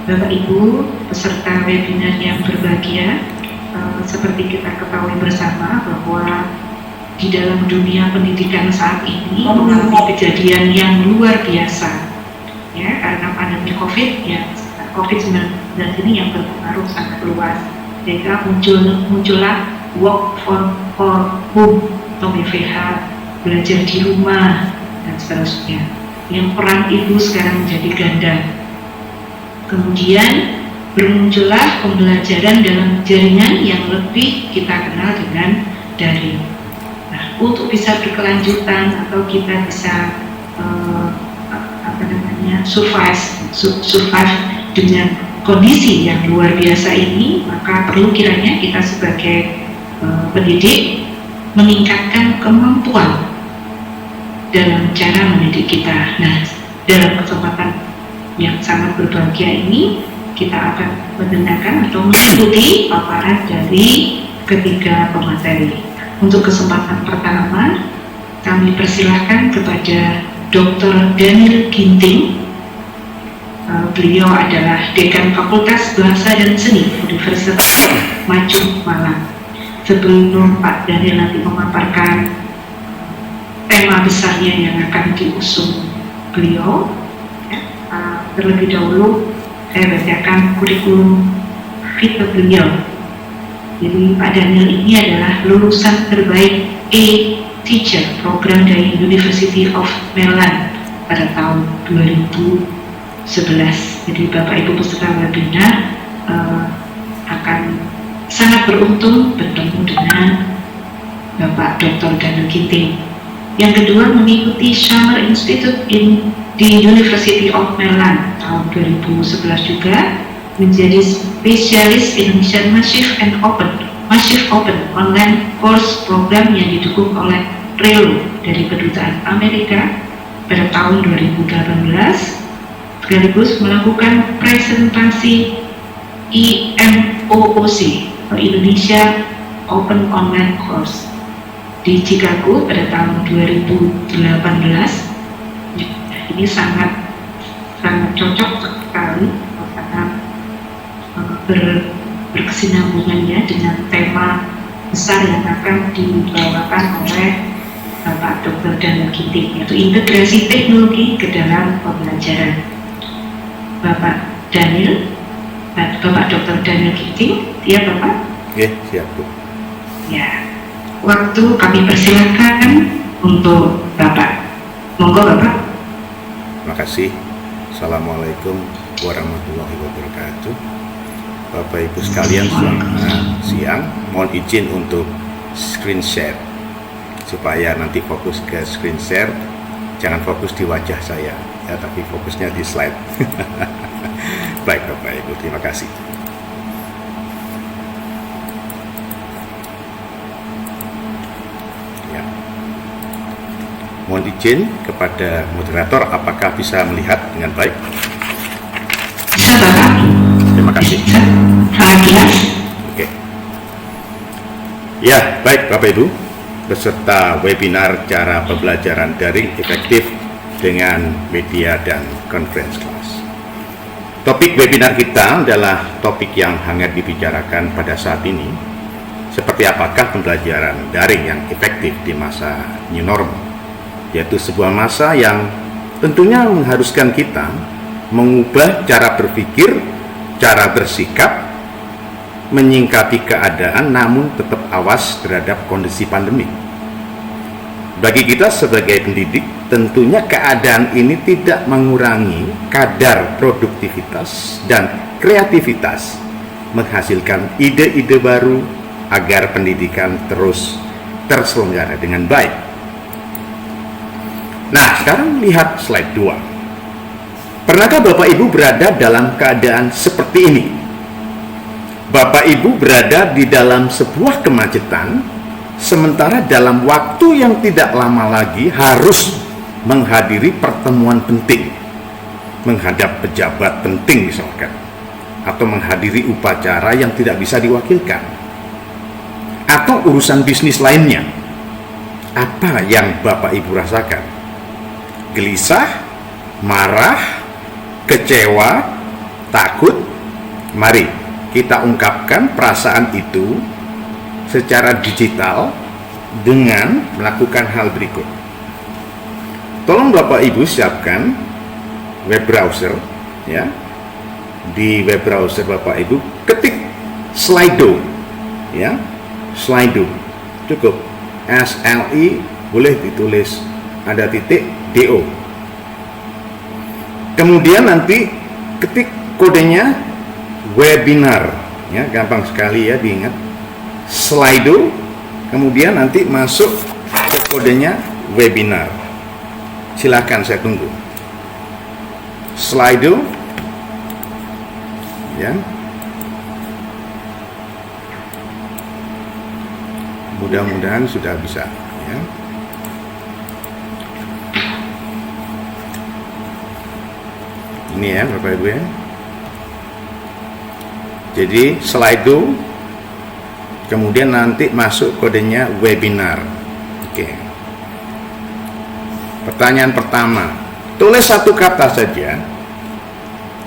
Bapak Ibu peserta webinar yang berbahagia, seperti kita ketahui bersama bahwa di dalam dunia pendidikan saat ini mengalami kejadian yang luar biasa, ya, karena pandemi COVID-19 ini yang berpengaruh sangat luas, sehingga muncullah work from home atau WFH, belajar di rumah dan seterusnya, yang peran ibu sekarang menjadi ganda. Kemudian bermuncullah pembelajaran dalam jaringan yang lebih kita kenal dengan daring. Nah, untuk bisa berkelanjutan atau kita bisa survive dengan kondisi yang luar biasa ini, maka perlu kiranya kita sebagai pendidik meningkatkan kemampuan dalam cara mendidik kita. Nah, dalam kesempatan yang sangat berbahagia ini, kita akan mendengarkan atau mengikuti paparan dari ketiga pemateri. Untuk kesempatan pertama, kami persilahkan kepada Dr. Daniel Ginting. Beliau adalah Dekan Fakultas Bahasa dan Seni Universitas Maju Malang. Sebelum Pak Daniel nanti memaparkan tema besarnya yang akan diusung beliau, terlebih dahulu saya bacakan kurikulum vitae beliau. Jadi Pak Daniel ini adalah lulusan terbaik A-Teacher program dari University of Maryland pada tahun 2011. Jadi Bapak Ibu peserta webinar akan sangat beruntung bertemu dengan Bapak Dr. Daniel Ginting. Yang kedua, mengikuti Summer Institute di University of Maryland tahun 2011 juga, menjadi spesialis Indonesian Massive Open online course program yang didukung oleh RELO dari Kedutaan Amerika pada tahun 2018, sekaligus melakukan presentasi IMOOC atau Indonesia Open Online Course di Chicago pada tahun 2018. Ini sangat cocok sekali karena berkesinambungannya dengan tema besar yang akan dibawakan oleh Bapak Dr. Daniel Ginting, yaitu integrasi teknologi ke dalam pembelajaran. Bapak Dr. Daniel Ginting, siap Bapak? Oke, siap Bu. Ya, waktu kami persilakan untuk Bapak. Monggo Bapak. Terima kasih. Assalamualaikum warahmatullahi wabarakatuh. Bapak Ibu sekalian, selamat siang. Mohon izin untuk screen share supaya nanti fokus ke screen share, jangan fokus di wajah saya ya, tapi fokusnya di slide. Baik Bapak Ibu, terima kasih. Mohon izin kepada moderator, apakah bisa melihat dengan baik? Bisa Bapak. Terima kasih. Sangat jelas. Oke. Ya, baik Bapak Ibu, peserta webinar cara pembelajaran daring efektif dengan media dan conference class. Topik webinar kita adalah topik yang hangat dibicarakan pada saat ini. Seperti apakah pembelajaran daring yang efektif di masa new normal? Yaitu sebuah masa yang tentunya mengharuskan kita mengubah cara berpikir, cara bersikap, menyingkapi keadaan namun tetap awas terhadap kondisi pandemi. Bagi kita sebagai pendidik, tentunya keadaan ini tidak mengurangi kadar produktivitas dan kreativitas, menghasilkan ide-ide baru agar pendidikan terus terselenggara dengan baik. Nah, sekarang lihat slide 2. Pernahkah Bapak Ibu berada dalam keadaan seperti ini? Bapak Ibu berada di dalam sebuah kemacetan, sementara dalam waktu yang tidak lama lagi harus menghadiri pertemuan penting, menghadap pejabat penting misalkan, atau menghadiri upacara yang tidak bisa diwakilkan, atau urusan bisnis lainnya. Apa yang Bapak Ibu rasakan? Gelisah, marah, kecewa, takut, mari kita ungkapkan perasaan itu secara digital dengan melakukan hal berikut. Tolong Bapak Ibu siapkan web browser, ya. Di web browser Bapak Ibu ketik Slido, ya, Slido, cukup SLI, boleh ditulis ada titik DO. Kemudian nanti ketik kodenya webinar, ya, gampang sekali ya diingat, Slido, kemudian nanti masuk ke kodenya webinar. Silakan, saya tunggu. Slido, ya, mudah-mudahan sudah bisa, ya. Ini ya Bapak Ibu ya. Jadi Slido, kemudian nanti masuk kodenya webinar. Oke. Pertanyaan pertama, tulis satu kata saja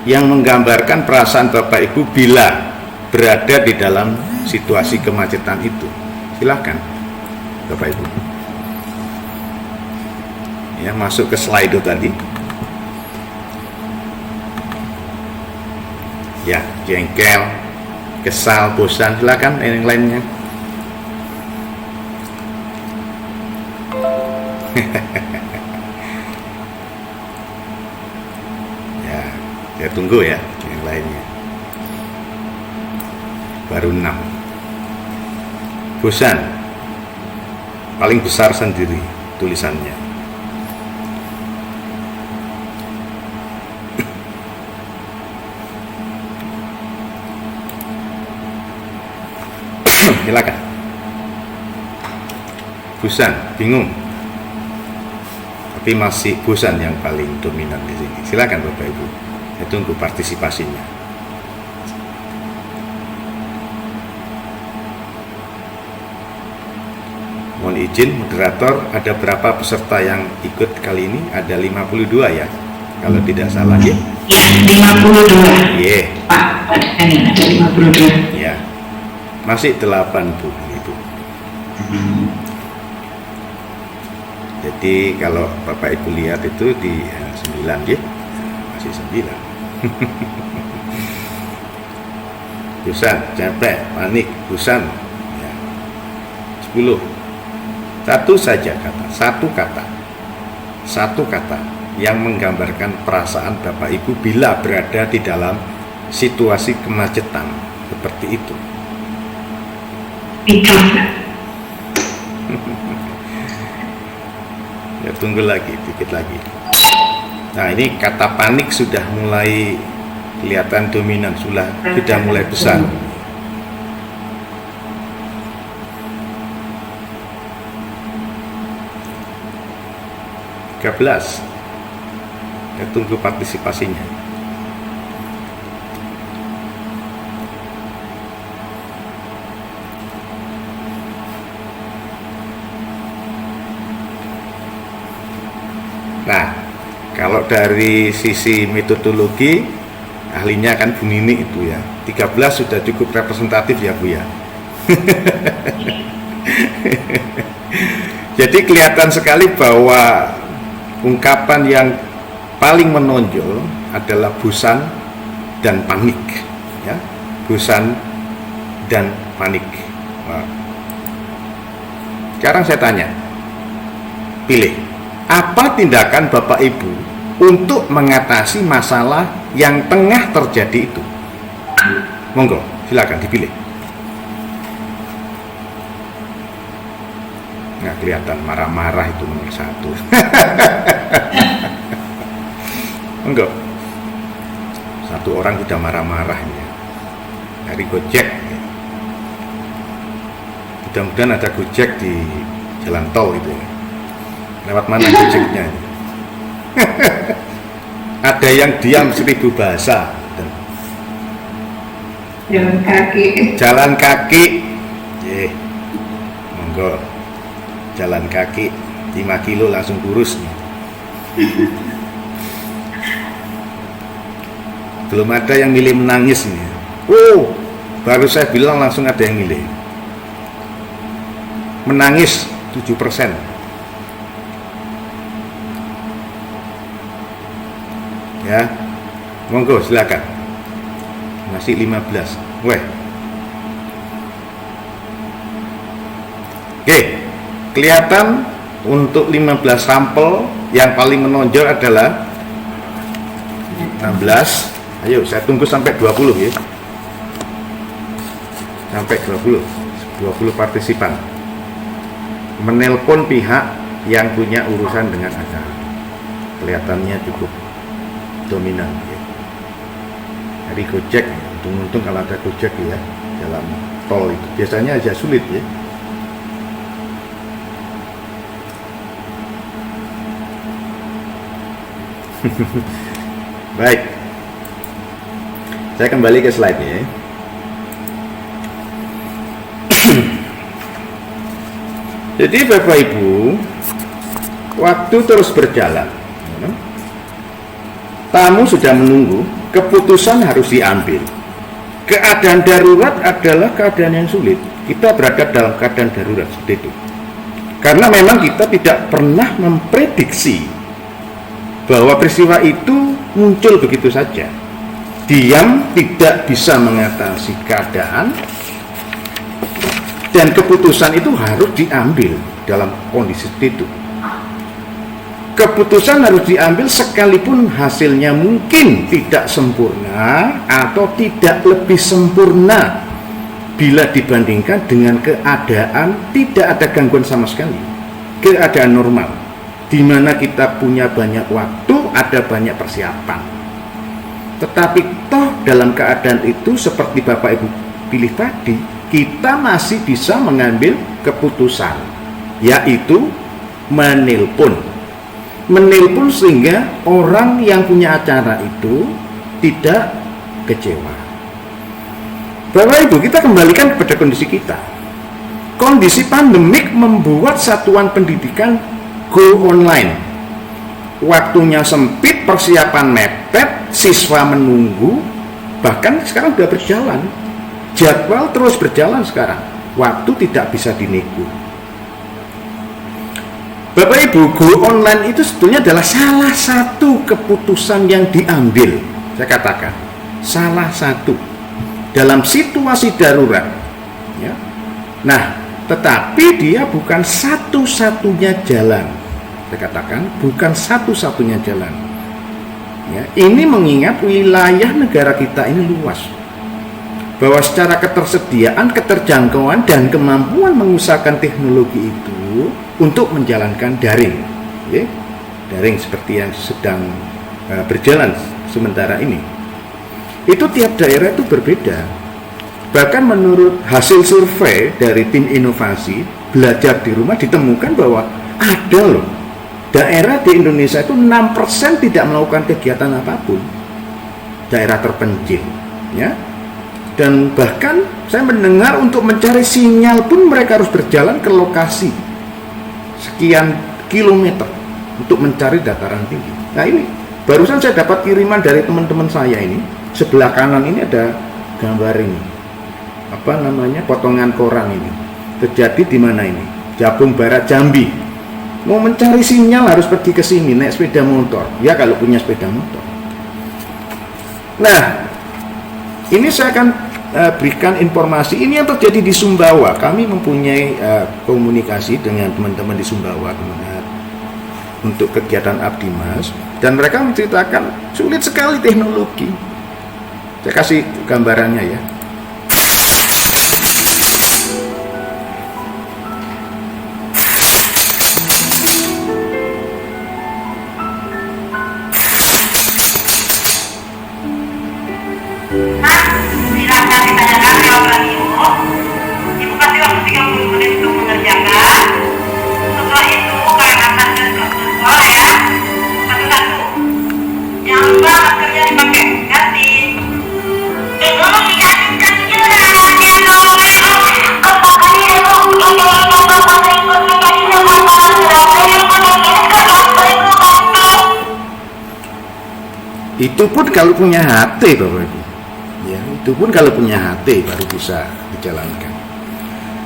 yang menggambarkan perasaan Bapak Ibu bila berada di dalam situasi kemacetan itu. Silakan Bapak Ibu. Ya, masuk ke Slido tadi. Ya, jengkel, kesal, bosan, silakan yang lainnya. Ya, saya tunggu ya yang lainnya. Baru 6. Bosan, paling besar sendiri tulisannya. Silakan. Bosan, bingung, tapi masih bosan yang paling dominan di sini. Silakan Bapak Ibu, saya tunggu partisipasinya. Mohon izin moderator, ada berapa peserta yang ikut kali ini? Ada 52 ya, kalau tidak salah ya. Ya, 52. Iya. Pak, ada 52. Ya. Masih 8 Bu, Ibu. Jadi kalau Bapak Ibu lihat itu di 9 ya, masih 9. Bosan, capek, panik, bosan. Ya. 10. Satu saja kata, satu kata yang menggambarkan perasaan Bapak Ibu bila berada di dalam situasi kemacetan seperti itu. Ya, tunggu lagi, dikit lagi. Nah, ini kata panik sudah mulai kelihatan dominan, sudah mulai besar. 13. Kita tunggu partisipasinya. Nah, kalau dari sisi metodologi, ahlinya kan Bu Nini itu ya. 13 sudah cukup representatif ya Bu ya. Jadi kelihatan sekali bahwa ungkapan yang paling menonjol adalah bosan dan panik, ya, bosan dan panik. Nah, sekarang saya tanya, pilih apa tindakan Bapak Ibu untuk mengatasi masalah yang tengah terjadi itu. Monggo, silakan dipilih. Nggak kelihatan marah-marah itu nomor 1. Enggak. Satu orang sudah marah-marah ya. Dari Gojek. Mudah-mudahan ada Gojek di jalan tol itu ya. Lewat mana Gojeknya? Ada yang diam 1000 bahasa. Jalan kaki. Jalan kaki. Monggo. Jalan kaki 5 kilo langsung kurus nih. Belum ada yang milih menangis nih. Oh, baru saya bilang langsung ada yang milih. Menangis 7%. Ya, monggo silakan. Masih 15. Weh. Oke, kelihatan untuk 15 sampel yang paling menonjol adalah 16. Ayo, saya tunggu sampai 20 ya. Sampai 20 partisipan menelpon pihak yang punya urusan dengan acara. Kelihatannya cukup dominan ya. Dari Gojek, untung-untung kalau ada Gojek ya dalam tol itu biasanya aja sulit ya. Baik, saya kembali ke slide-nya ya. Jadi Bapak Ibu, waktu terus berjalan, tamu sudah menunggu, keputusan harus diambil. Keadaan darurat adalah keadaan yang sulit. Kita berada dalam keadaan darurat seperti itu. Karena memang kita tidak pernah memprediksi bahwa peristiwa itu muncul begitu saja. Diam tidak bisa mengatasi keadaan, dan keputusan itu harus diambil dalam kondisi itu. Keputusan harus diambil sekalipun hasilnya mungkin tidak sempurna atau tidak lebih sempurna bila dibandingkan dengan keadaan tidak ada gangguan sama sekali, keadaan normal di mana kita punya banyak waktu, ada banyak persiapan. Tetapi toh dalam keadaan itu seperti Bapak Ibu pilih tadi, kita masih bisa mengambil keputusan, yaitu menelpon sehingga orang yang punya acara itu tidak kecewa. Bapak Ibu, kita kembalikan kepada kondisi kita. Kondisi pandemik membuat satuan pendidikan go online. Waktunya sempit, persiapan mepet, siswa menunggu, bahkan sekarang sudah berjalan. Jadwal terus berjalan sekarang, waktu tidak bisa dinego. Bapak Ibu, go online itu sebetulnya adalah salah satu keputusan yang diambil. Saya katakan, salah satu dalam situasi darurat ya. Nah, tetapi dia bukan satu-satunya jalan. Saya katakan, bukan satu-satunya jalan ya. Ini mengingat wilayah negara kita ini luas, bahwa secara ketersediaan, keterjangkauan, dan kemampuan mengusahakan teknologi itu untuk menjalankan daring ya. Daring seperti yang sedang berjalan sementara ini, itu tiap daerah itu berbeda. Bahkan menurut hasil survei dari tim inovasi belajar di rumah, ditemukan bahwa ada loh daerah di Indonesia itu 6% tidak melakukan kegiatan apapun, daerah terpencil ya. Dan bahkan saya mendengar untuk mencari sinyal pun mereka harus berjalan ke lokasi sekian kilometer untuk mencari dataran tinggi. Nah, ini barusan saya dapat kiriman dari teman-teman saya ini. Sebelah kanan ini ada gambar ini, apa namanya, potongan koran ini. Terjadi di mana ini? Jabung Barat, Jambi. Mau mencari sinyal harus pergi ke sini naik sepeda motor. Ya kalau punya sepeda motor. Nah, ini saya akan berikan informasi. Ini yang terjadi di Sumbawa. Kami mempunyai komunikasi dengan teman-teman di Sumbawa untuk kegiatan Abdimas, dan mereka menceritakan sulit sekali teknologi. Saya kasih gambarannya ya. Jangan lupa maskernya dipakai ganti. Tolong dikasih Itu pun kalau punya HT, Bapak Ibu. Ya, itu pun kalau punya HT baru bisa dijalankan.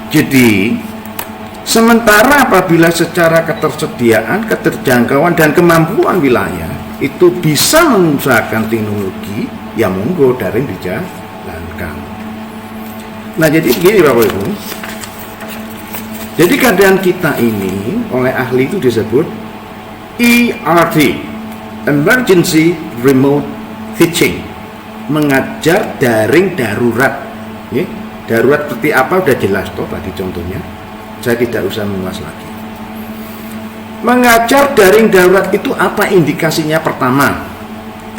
Jadi, sementara apabila secara ketersediaan, keterjangkauan, dan kemampuan wilayah itu bisa mengusahakan teknologi, ya monggo daring dijalankan. Nah, jadi begini Bapak Ibu. Jadi keadaan kita ini oleh ahli itu disebut ERT, Emergency Remote Teaching, mengajar daring darurat. Ya, darurat seperti apa udah jelas toh tadi contohnya. Saya tidak usah mengulas lagi. Mengajar daring darurat itu apa indikasinya? Pertama,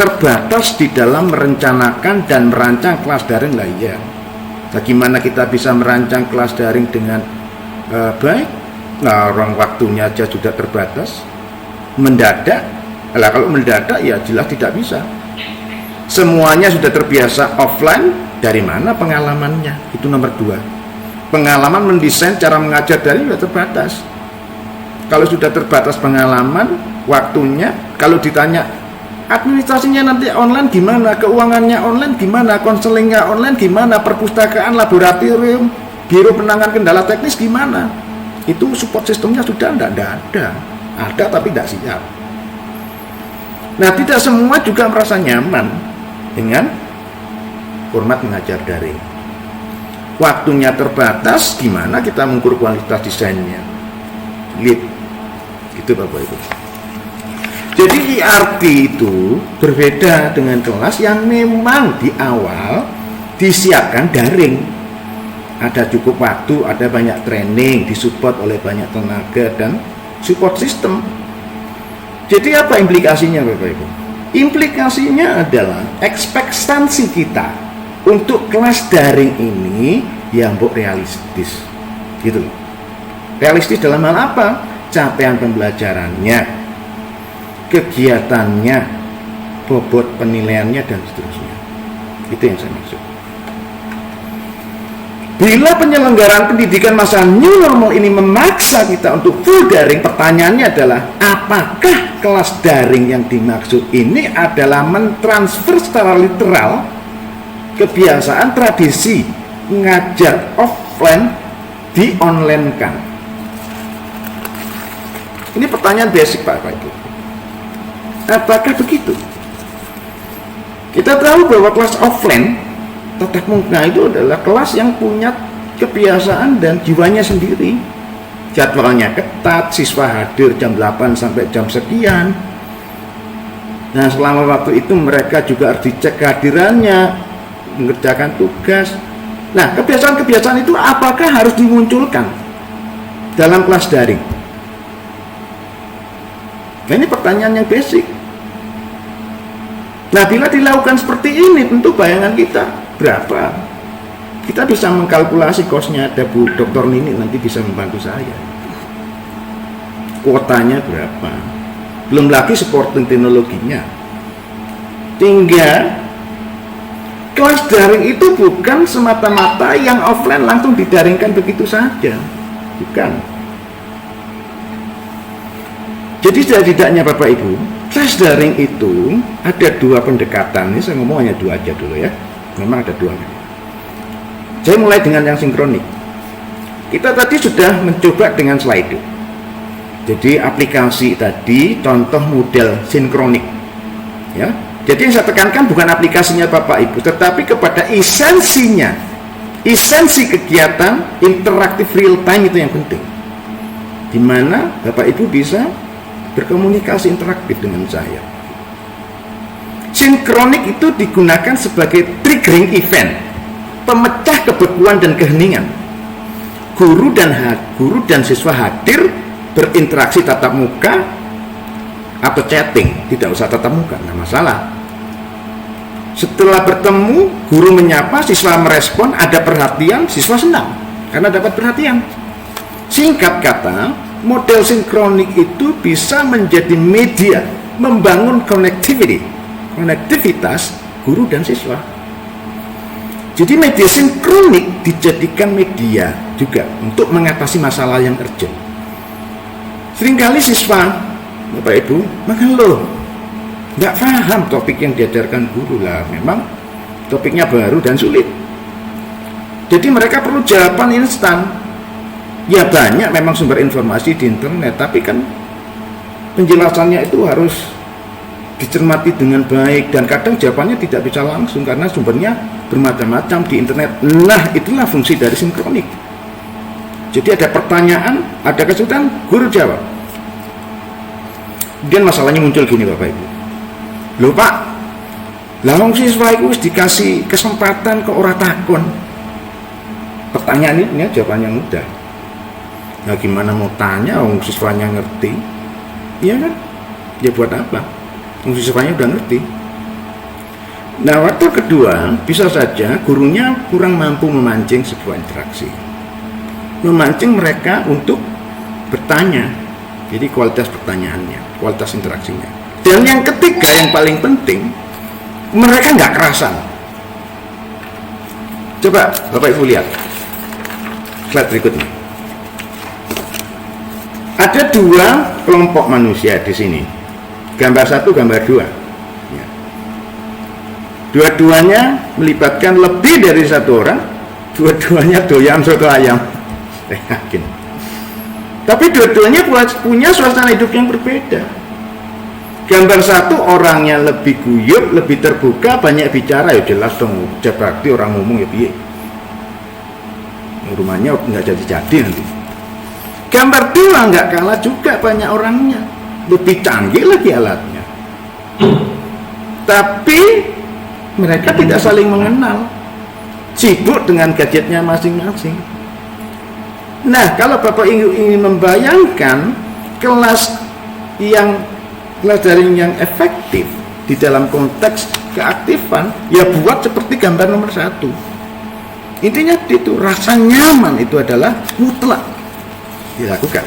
terbatas di dalam merencanakan dan merancang kelas daring lah ya. Bagaimana kita bisa merancang kelas daring dengan baik? Nah, orang waktunya aja sudah terbatas. Mendadak, lah kalau mendadak ya jelas tidak bisa. Semuanya sudah terbiasa offline, dari mana pengalamannya? Itu nomor 2. Pengalaman mendesain cara mengajar daring sudah terbatas. Kalau sudah terbatas pengalaman, waktunya, kalau ditanya administrasinya nanti online gimana, keuangannya online gimana, konselingnya online gimana, perpustakaan, laboratorium, biro penanganan kendala teknis gimana, itu support sistemnya sudah tidak ada tapi tidak siap. Nah, tidak semua juga merasa nyaman dengan format mengajar daring. Waktunya terbatas, gimana kita mengukur kualitas desainnya? Lihat, itu Bapak Ibu. Jadi ERT itu berbeda dengan kelas yang memang di awal disiapkan daring. Ada cukup waktu, ada banyak training, disupport oleh banyak tenaga dan support system. Jadi apa implikasinya Bapak Ibu? Implikasinya adalah ekspektasi kita untuk kelas daring ini yang realistis, gitu loh. Realistis dalam hal apa? Capaian pembelajarannya, kegiatannya, bobot penilaiannya dan seterusnya. Itu yang saya maksud. Bila penyelenggaraan pendidikan masa new normal ini memaksa kita untuk full daring, pertanyaannya adalah apakah kelas daring yang dimaksud ini adalah mentransfer secara literal kebiasaan tradisi mengajar offline di online kan? Ini pertanyaan basic Pak Ibu. Apakah begitu? Kita tahu bahwa kelas offline tatap muka itu adalah kelas yang punya kebiasaan dan jiwanya sendiri. Jadwalnya ketat, siswa hadir jam 8 sampai jam sekian. Nah, selama waktu itu mereka juga harus dicek kehadirannya, mengerjakan tugas. Nah, kebiasaan-kebiasaan itu apakah harus dimunculkan dalam kelas daring? Nah, ini pertanyaan yang basic. Nah, bila dilakukan seperti ini, tentu bayangan kita berapa? Kita bisa mengkalkulasi kosnya. Ada Bu Dr. Nini nanti bisa membantu saya. Kuotanya berapa? Belum lagi supporting teknologinya. Tinggal kelas daring itu bukan semata-mata yang offline langsung didaringkan begitu saja. Bukan. Jadi setidaknya Bapak Ibu, kelas daring itu ada 2 pendekatan. Ini saya ngomong hanya 2 aja dulu ya. Memang ada 2. Saya mulai dengan yang sinkronik. Kita tadi sudah mencoba dengan slide. Jadi aplikasi tadi contoh model sinkronik. Ya. Jadi yang saya tekankan bukan aplikasinya Bapak Ibu, tetapi kepada esensinya. Esensi kegiatan interaktif real time itu yang penting. Di mana Bapak Ibu bisa berkomunikasi interaktif dengan saya. Sinkronik itu digunakan sebagai triggering event, pemecah kebekuan dan keheningan. Guru dan siswa hadir berinteraksi tatap muka atau chatting, tidak usah tatap muka, nggak masalah. Setelah bertemu, guru menyapa, siswa merespon, ada perhatian, siswa senang karena dapat perhatian. Singkat kata, model sinkronik itu bisa menjadi media membangun konektivitas guru dan siswa. Jadi media sinkronik dijadikan media juga untuk mengatasi masalah yang urgent. Seringkali siswa, Bapak Ibu, mengeluh, nggak paham topik yang diajarkan guru lah. Memang topiknya baru dan sulit. Jadi mereka perlu jawaban instan. Ya banyak memang sumber informasi di internet, tapi kan penjelasannya itu harus dicermati dengan baik, dan kadang jawabannya tidak bisa langsung karena sumbernya bermacam-macam di internet. Nah, itulah fungsi dari sinkronik. Jadi ada pertanyaan, ada kesulitan, guru jawab. Kemudian masalahnya muncul gini Bapak Ibu. Loh Pak, wong siswa itu dikasih kesempatan ke ora takon. Pertanyaan ini jawabannya mudah. Nah gimana mau tanya, wong siswanya ngerti? Iya kan? Ya buat apa? Siswanya udah ngerti. Nah, waktu kedua bisa saja gurunya kurang mampu memancing sebuah interaksi, memancing mereka untuk bertanya. Jadi kualitas pertanyaannya, kualitas interaksinya. Dan yang ketiga yang paling penting, mereka nggak kerasan. Coba Bapak Ibu lihat slide berikutnya. Ada dua kelompok manusia di sini. Gambar 1, gambar 2 ya. Dua-duanya melibatkan lebih dari satu orang. Dua-duanya doyan soto ayam, saya yakin. Tapi dua-duanya punya suasana hidup yang berbeda. Gambar 1 orangnya lebih guyup, lebih terbuka, banyak bicara. Ya jelas dong, berarti orang ngomong ya piye. Rumahnya nggak jadi nanti. Gambar 2 nggak kalah juga, banyak orangnya, lebih canggih lagi alatnya, tapi mereka tidak saling mengenal, sibuk dengan gadgetnya masing-masing. Nah, kalau Bapak ingin membayangkan kelas daring yang efektif di dalam konteks keaktifan, ya buat seperti gambar nomor 1. Intinya itu, rasa nyaman itu adalah mutlak dilakukan.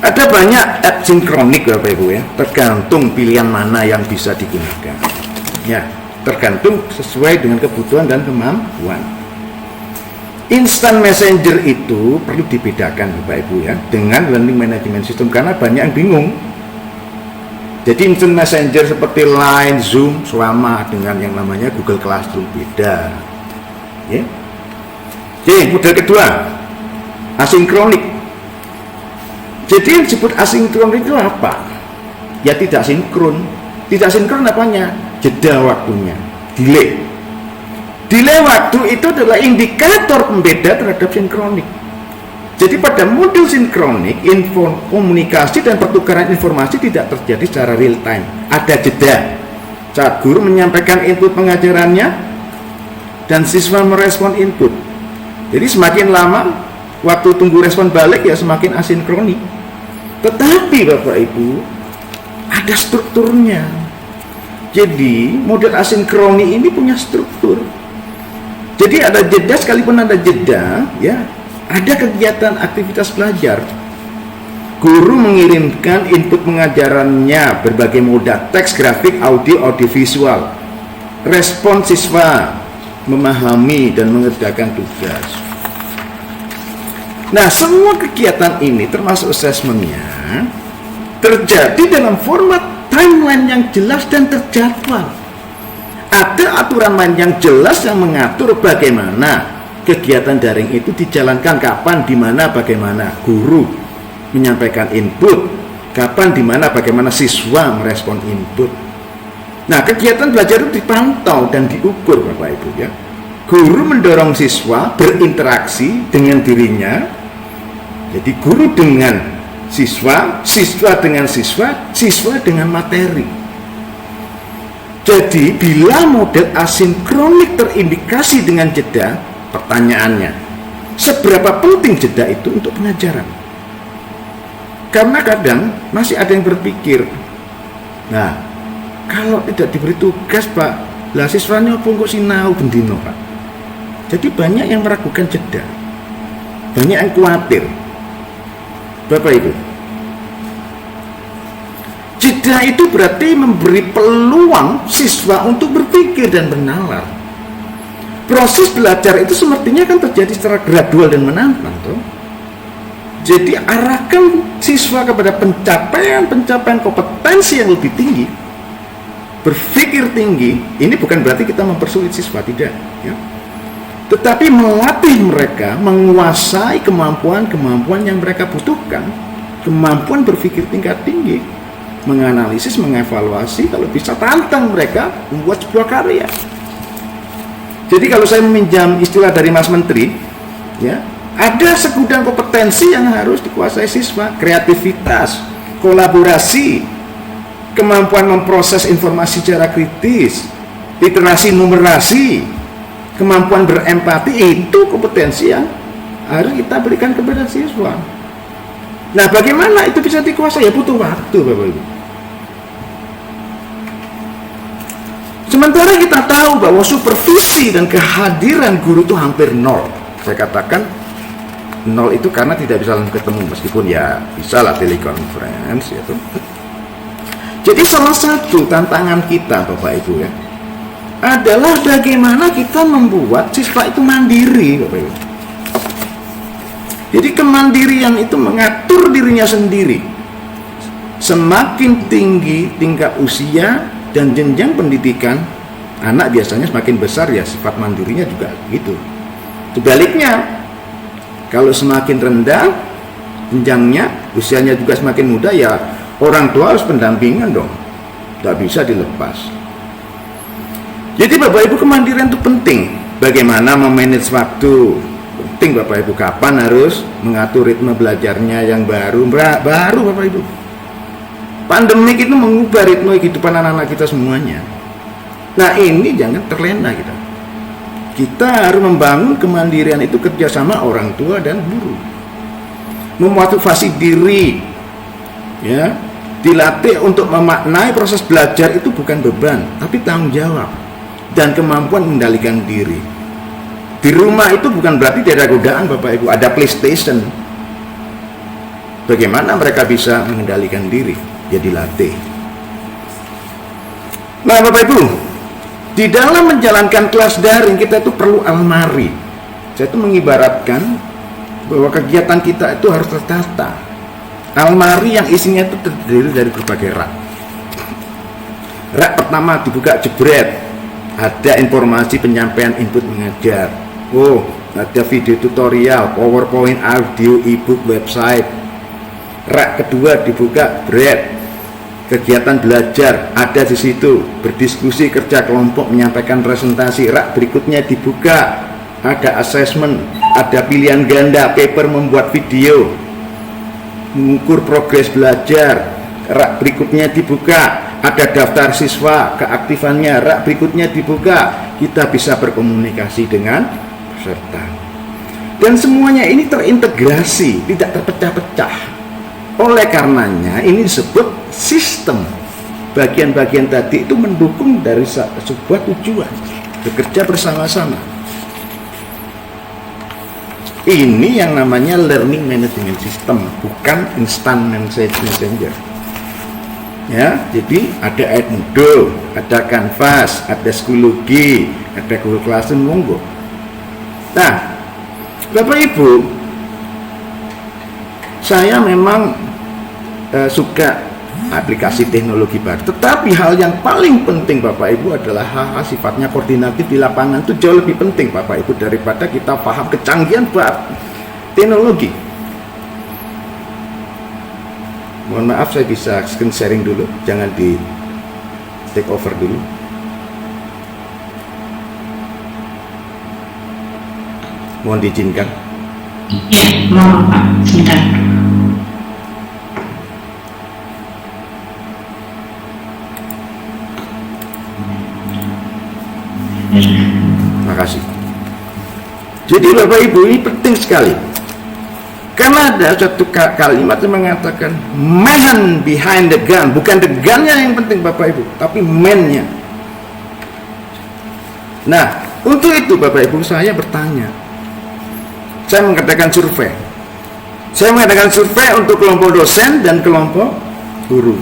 Ada banyak app sinkronik Bapak Ibu ya, tergantung pilihan mana yang bisa digunakan. Ya, tergantung sesuai dengan kebutuhan dan kemampuan. Instant Messenger itu perlu dibedakan Bapak Ibu ya dengan Learning Management System, karena banyak yang bingung. Jadi Instant Messenger seperti Line, Zoom sama dengan yang namanya Google Classroom, beda. Ya. Jadi model kedua, asinkronik. Jadi yang disebut asinkron itu apa? Ya tidak sinkron. Tidak sinkron apanya? Jeda waktunya, delay. Delay waktu itu adalah indikator pembeda terhadap sinkronik. Jadi pada model sinkronik, komunikasi dan pertukaran informasi tidak terjadi secara real time. Ada jeda saat guru menyampaikan input pengajarannya dan siswa merespon input. Jadi semakin lama waktu tunggu respon balik, ya semakin asinkronik. Tetapi Bapak Ibu, ada strukturnya. Jadi model asinkroni ini punya struktur. Jadi ada jeda, sekalipun ada jeda, ya ada kegiatan aktivitas belajar. Guru mengirimkan input pengajarannya berbagai moda, teks, grafik, audio, audiovisual. Respon siswa memahami dan mengerjakan tugas. Nah, semua kegiatan ini termasuk asesmennya terjadi dalam format timeline yang jelas dan terjadwal. Ada aturan main yang jelas yang mengatur bagaimana kegiatan daring itu dijalankan, kapan, di mana, bagaimana guru menyampaikan input, kapan, di mana, bagaimana siswa merespon input. Nah, kegiatan belajar itu dipantau dan diukur Bapak Ibu ya. Guru mendorong siswa berinteraksi dengan dirinya. Jadi guru dengan siswa, siswa dengan siswa, siswa dengan materi. Jadi bila model asinkronik terindikasi dengan jeda, pertanyaannya, seberapa penting jeda itu untuk pengajaran? Karena kadang masih ada yang berpikir, nah kalau tidak diberi tugas Pak, lah siswanya kok sinau bendino Pak. Jadi banyak yang meragukan jeda, banyak yang khawatir. Bapak Ibu, jeda itu berarti memberi peluang siswa untuk berpikir dan bernalar. Proses belajar itu semestinya kan terjadi secara gradual dan menantang toh. Jadi arahkan siswa kepada pencapaian kompetensi yang lebih tinggi, berpikir tinggi. Ini bukan berarti kita mempersulit siswa, tidak, ya. Tetapi melatih mereka menguasai kemampuan yang mereka butuhkan, kemampuan berpikir tingkat tinggi, menganalisis, mengevaluasi, kalau bisa tantang mereka membuat sebuah karya. Jadi kalau saya meminjam istilah dari Mas Menteri, ya, ada segudang kompetensi yang harus dikuasai siswa: kreativitas, kolaborasi, kemampuan memproses informasi secara kritis, literasi numerasi, kemampuan berempati. Itu kompetensi yang harus kita berikan kepada siswa. Nah, bagaimana itu bisa dikuasai? Ya butuh waktu, Bapak Ibu. Sementara kita tahu bahwa supervisi dan kehadiran guru itu hampir nol. Saya katakan nol itu karena tidak bisa langsung ketemu, meskipun ya bisa lah telekonferensi itu. Jadi salah satu tantangan kita, Bapak Ibu, ya, adalah bagaimana kita membuat siswa itu mandiri, Bapak Ibu. Jadi kemandirian itu mengatur dirinya sendiri. Semakin tinggi tingkat usia dan jenjang pendidikan anak, biasanya semakin besar ya sifat mandirinya juga gitu. Sebaliknya, kalau semakin rendah jenjangnya, usianya juga semakin muda, ya orang tua harus pendampingan dong, tidak bisa dilepas. Jadi Bapak Ibu, kemandirian itu penting. Bagaimana memanage waktu, penting Bapak Ibu. Kapan harus mengatur ritme belajarnya yang baru Bapak Ibu. Pandemik itu mengubah ritme kehidupan anak-anak kita semuanya. Nah, ini jangan terlena kita. Kita harus membangun kemandirian itu kerjasama orang tua dan guru. Memotivasi diri, ya, dilatih untuk memaknai proses belajar itu bukan beban, tapi tanggung jawab dan kemampuan mengendalikan diri. Di rumah itu bukan berarti tidak ada godaan, Bapak Ibu. Ada PlayStation. Bagaimana mereka bisa mengendalikan diri? Ya dilatih. Nah, Bapak Ibu, di dalam menjalankan kelas daring kita itu perlu almari. Saya itu mengibaratkan bahwa kegiatan kita itu harus tertata. Almari yang isinya itu terdiri dari berbagai rak. Rak pertama dibuka, jebret, ada informasi penyampaian input mengajar. Oh, ada video tutorial, PowerPoint, audio, e-book, website. Rak kedua dibuka, bread, kegiatan belajar ada di situ, berdiskusi, kerja kelompok, menyampaikan presentasi. Rak berikutnya dibuka, ada assessment, ada pilihan ganda, paper, membuat video, mengukur progres belajar. Rak berikutnya dibuka, ada daftar siswa, keaktifannya. Rak berikutnya dibuka, kita bisa berkomunikasi dengan peserta. Dan semuanya ini terintegrasi, tidak terpecah-pecah. Oleh karenanya ini disebut sistem. Bagian-bagian tadi itu mendukung dari sebuah tujuan, bekerja bersama-sama. Ini yang namanya learning management system, bukan instant messenger. Ya, jadi ada Edmodo, ada Canvas, ada Schoology, ada Google Classroom, monggo. Nah, Bapak Ibu, saya memang suka aplikasi teknologi baru, tetapi hal yang paling penting Bapak Ibu adalah hal-hal sifatnya koordinatif di lapangan. Itu jauh lebih penting Bapak Ibu daripada kita paham kecanggihan teknologi. Mohon maaf, saya bisa screen sharing dulu, jangan di take over dulu. Mohon diizinkan. Ya, mohon Pak, sebentar. Terima kasih. Jadi Bapak Ibu, ini penting sekali. Karena ada satu kalimat yang mengatakan man behind the gun. Bukan the gun-nya yang penting Bapak Ibu, tapi man-nya. Nah, untuk itu Bapak Ibu, saya bertanya. Saya mengadakan survei. Saya mengadakan survei untuk kelompok dosen dan kelompok guru.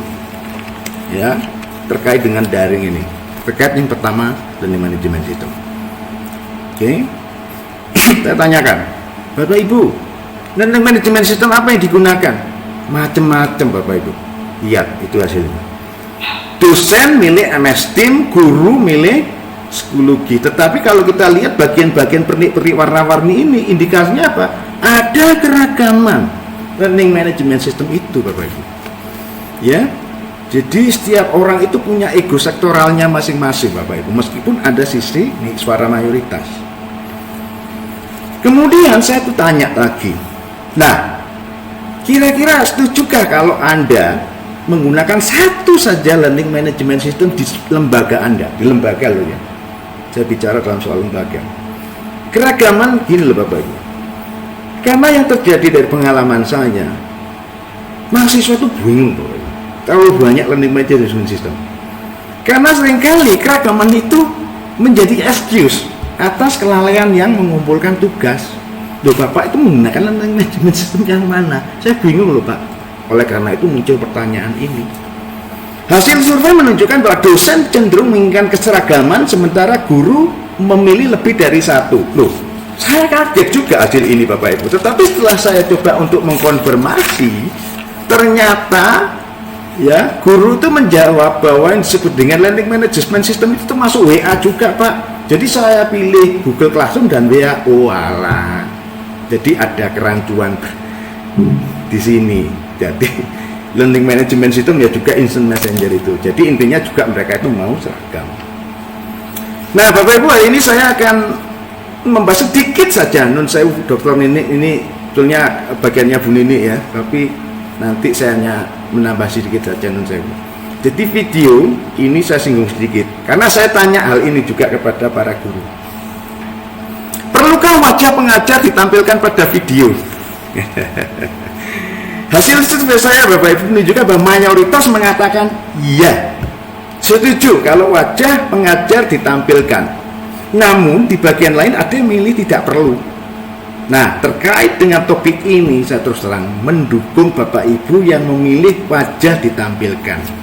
Ya, terkait dengan daring ini. Terkait yang pertama, learning management system. Oke. Saya tanyakan, Bapak Ibu, Learning management system apa yang digunakan? Macam-macam Bapak Ibu. Lihat itu hasilnya. Dosen milih MS Team, guru milih psikologi. Tetapi kalau kita lihat bagian-bagian pernik-pernik warna-warni ini, indikasinya apa? Ada keragaman learning management system itu Bapak Ibu. Ya, jadi setiap orang itu punya ego sektoralnya masing-masing Bapak Ibu, meskipun ada sisi suara mayoritas. Kemudian saya tuh tanya lagi, nah kira-kira setujukah kalau Anda menggunakan satu saja learning management system di lembaga Anda, di lembaga loh ya, saya bicara dalam soal lembaga. Keragaman gini loh Bapak Ibu, karena yang terjadi dari pengalaman saya, mahasiswa itu bingung Bapak Ibu kalau banyak learning management system, karena seringkali keragaman itu menjadi excuse atas kelalaian yang mengumpulkan tugas. Loh Bapak itu menggunakan learning management system yang mana? Saya bingung loh Pak. Oleh karena itu muncul pertanyaan ini. Hasil survei menunjukkan bahwa dosen cenderung menginginkan keseragaman, sementara guru memilih lebih dari satu. Loh, saya kaget juga hasil ini Bapak Ibu. Tetapi setelah saya coba untuk mengkonfirmasi, ternyata ya guru itu menjawab bahwa yang disebut dengan learning management system itu termasuk WA juga Pak. Jadi saya pilih Google Classroom dan WA. Oh alah. Jadi ada kerancuan di sini. Jadi learning management system ya juga instant messenger itu. Jadi intinya juga mereka itu mau seragam. Nah Bapak Ibu, hari ini saya akan membahas sedikit saja. Nun saya Dr. Nini ini sebetulnya bagiannya Bu Nini ya, tapi nanti saya hanya menambah sedikit saja Nun saya. Jadi video ini saya singgung sedikit karena saya tanya hal ini juga kepada para guru. Perlukah wajah pengajar ditampilkan pada video? Hasil survei saya Bapak Ibu menunjukkan bahwa mayoritas mengatakan iya, setuju kalau wajah pengajar ditampilkan. Namun di bagian lain ada yang milih tidak perlu. Nah, terkait dengan topik ini saya terus terang mendukung Bapak Ibu yang memilih wajah ditampilkan.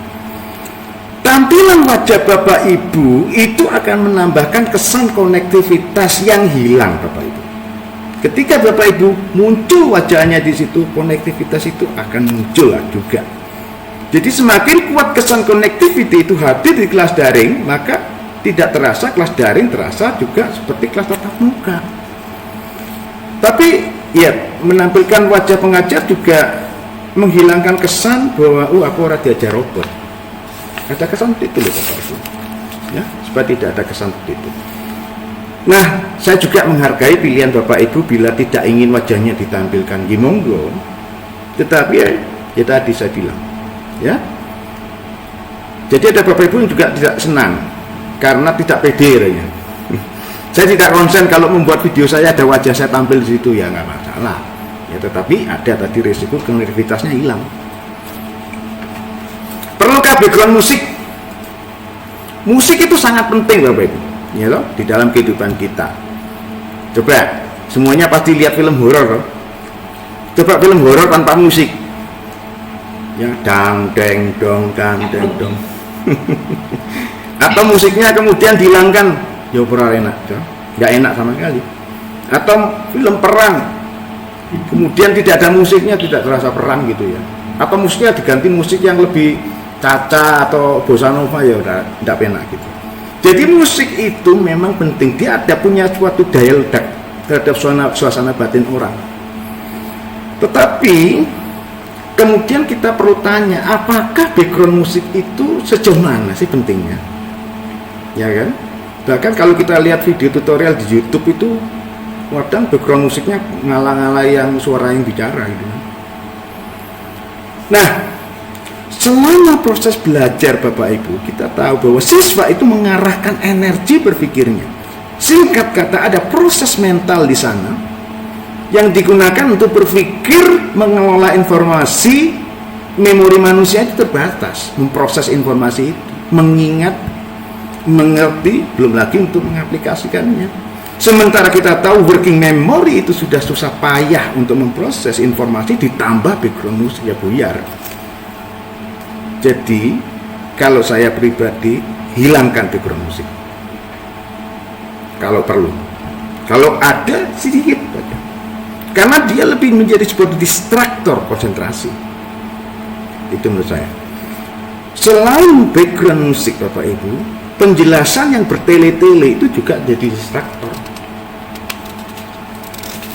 Tampilan wajah Bapak Ibu itu akan menambahkan kesan konektivitas yang hilang Bapak Ibu. Ketika Bapak Ibu muncul wajahnya di situ, konektivitas itu akan muncul juga. Jadi semakin kuat kesan connectivity itu hadir di kelas daring, maka tidak terasa kelas daring terasa juga seperti kelas tatap muka. Tapi ya menampilkan wajah pengajar juga menghilangkan kesan bahwa aku orang diajar robot. Ada kesan seperti itu loh Bapak Ibu, ya, supaya tidak ada kesan seperti itu. Nah, saya juga menghargai pilihan Bapak Ibu bila tidak ingin wajahnya ditampilkan, monggo. Tetapi ya tadi saya bilang, ya. Jadi ada Bapak Ibu yang juga tidak senang karena tidak pede ya. Saya tidak konsen kalau membuat video saya ada wajah saya tampil di situ, ya nggak masalah. Ya, tetapi ada tadi risiko konektivitasnya hilang. Perlukah background musik? Musik itu sangat penting Bapak Ibu, ya loh, di dalam kehidupan kita. Coba semuanya pasti lihat film horor loh. Coba film horor tanpa musik, ya dang deng dong dang deng dong. Atau musiknya kemudian dihilangkan, ya pernah enak, nggak enak sama sekali. Atau film perang, kemudian tidak ada musiknya, tidak terasa perang gitu ya. Atau musiknya diganti musik yang lebih caca atau bossa nova, ya udah tidak enak gitu. Jadi musik itu memang penting, dia ada punya suatu daya ledak terhadap suasana batin orang. Tetapi kemudian kita perlu tanya, apakah background musik itu sejauh mana sih pentingnya? Ya kan? Bahkan kalau kita lihat video tutorial di YouTube itu kadang background musiknya ngalah-ngalah yang suara yang bicara gitu. Nah, selama proses belajar Bapak Ibu, kita tahu bahwa siswa itu mengarahkan energi berpikirnya. Singkat kata, ada proses mental di sana yang digunakan untuk berpikir, mengelola informasi. Memori manusia itu terbatas, memproses informasi itu, mengingat, mengerti, belum lagi untuk mengaplikasikannya. Sementara kita tahu working memory itu sudah susah payah untuk memproses informasi, ditambah background musik ya buyar. Jadi kalau saya pribadi, hilangkan background musik kalau perlu. Kalau ada sedikit saja. karena dia lebih menjadi sebuah distraktor konsentrasi. Itu menurut saya. Selain background musik Bapak Ibu, penjelasan yang bertele-tele itu juga jadi distraktor.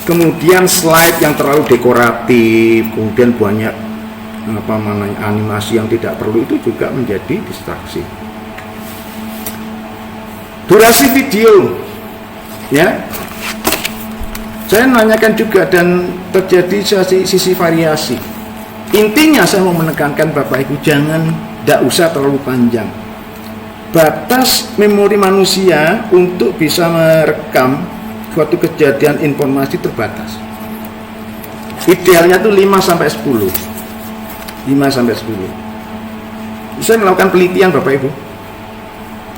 Kemudian slide yang terlalu dekoratif, kemudian banyak animasi yang tidak perlu, itu juga menjadi distraksi. Durasi video, ya, saya nanyakan juga dan terjadi sisi variasi. Intinya saya mau menekankan Bapak Ibu, tidak usah terlalu panjang. Batas memori manusia untuk bisa merekam suatu kejadian informasi terbatas. Idealnya itu 5-10. 5-10. Saya melakukan penelitian Bapak Ibu.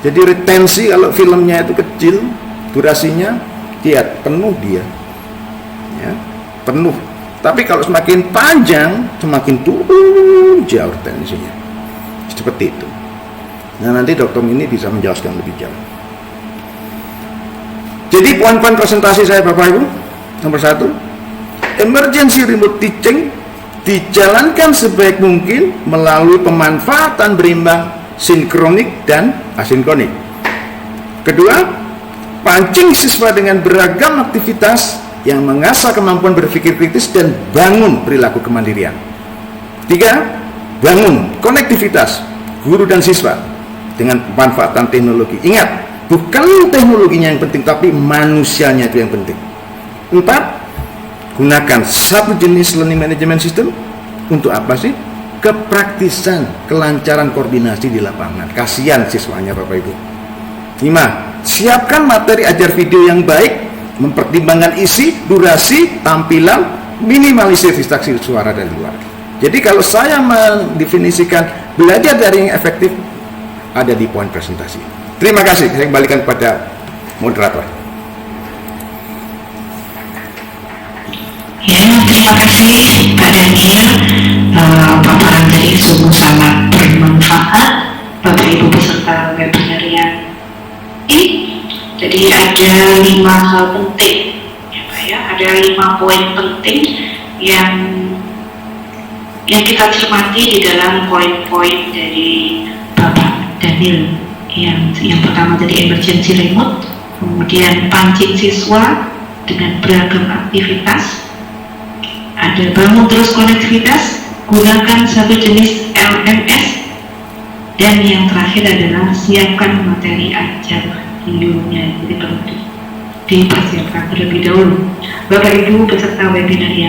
Jadi retensi kalau filmnya itu kecil, durasinya lihat penuh dia, ya, penuh. Tapi kalau semakin panjang, semakin turun jauh retensinya. Seperti itu. Nah, nanti Dr. Mini bisa menjelaskan lebih jauh. Jadi poin-poin presentasi saya Bapak Ibu, nomor 1, emergency remote teaching dijalankan sebaik mungkin melalui pemanfaatan berimbang sinkronik dan asinkronik. Kedua, pancing siswa dengan beragam aktivitas yang mengasah kemampuan berpikir kritis dan bangun perilaku kemandirian. 3, bangun konektivitas guru dan siswa dengan pemanfaatan teknologi. Ingat, bukan teknologinya yang penting, tapi manusianya itu yang penting. 4, gunakan satu jenis learning management system. Untuk apa sih? Kepraktisan, kelancaran koordinasi di lapangan. Kasihan siswanya Bapak Ibu. 5, siapkan materi ajar video yang baik, mempertimbangkan isi, durasi, tampilan, minimalisir distraksi suara dari luar. Jadi kalau saya mendefinisikan belajar daring yang efektif, ada di poin presentasi. Terima kasih. Saya kembalikan kepada moderator. Ya, terima kasih Pak Daniel. Paparan tadi sungguh sangat bermanfaat Bapak Ibu peserta webinar yang ini. Jadi ada 5 hal penting, ya Pak ya. Ada 5 poin penting yang kita cermati di dalam poin-poin dari Bapak Daniel. Yang pertama tadi emergency remote, kemudian pancing siswa dengan beragam aktivitas. Ada bangun terus konektivitas, gunakan satu jenis LMS, dan yang terakhir adalah siapkan materi ajar videonya. Jadi perlu dipersiapkan terlebih dahulu. Bapak Ibu peserta webinar yang